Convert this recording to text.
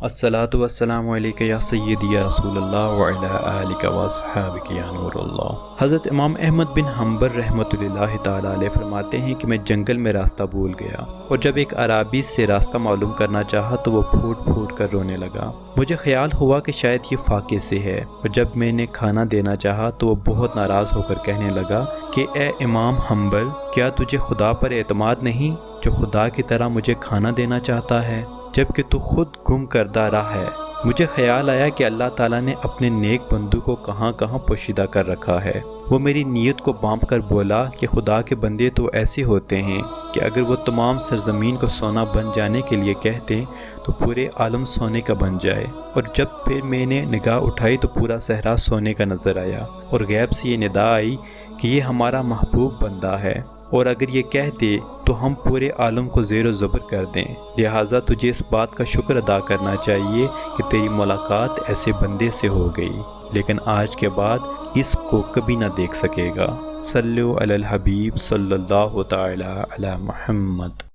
الصلاۃ والسلام علیک یا سیدی یا رسول اللہ وعلی آلک واصحابک یا نور اللہ۔ حضرت امام احمد بن حنبل رحمۃ اللہ تعالی علیہ فرماتے ہیں کہ میں جنگل میں راستہ بھول گیا اور جب ایک اعرابی سے راستہ معلوم کرنا چاہا تو وہ پھوٹ پھوٹ کر رونے لگا۔ مجھے خیال ہوا کہ شاید یہ فاقے سے ہے، اور جب میں نے کھانا دینا چاہا تو وہ بہت ناراض ہو کر کہنے لگا کہ اے امام حنبل، کیا تجھے خدا پر اعتماد نہیں جو خدا کی طرح مجھے کھانا دینا چاہتا ہے جبکہ تو خود گم کردہ رہا ہے؟ مجھے خیال آیا کہ اللہ تعالیٰ نے اپنے نیک بندو کو کہاں کہاں پوشیدہ کر رکھا ہے۔ وہ میری نیت کو بانپ کر بولا کہ خدا کے بندے تو ایسے ہوتے ہیں کہ اگر وہ تمام سرزمین کو سونا بن جانے کے لیے کہتے تو پورے عالم سونے کا بن جائے، اور جب پھر میں نے نگاہ اٹھائی تو پورا صحرا سونے کا نظر آیا، اور غیب سے یہ ندا آئی کہ یہ ہمارا محبوب بندہ ہے، اور اگر یہ کہہ دے تو ہم پورے عالم کو زیر و زبر کر دیں۔ لہٰذا تجھے اس بات کا شکر ادا کرنا چاہیے کہ تیری ملاقات ایسے بندے سے ہو گئی، لیکن آج کے بعد اس کو کبھی نہ دیکھ سکے گا۔ صلو علی الحبیب صلی اللہ تعالی علی محمد۔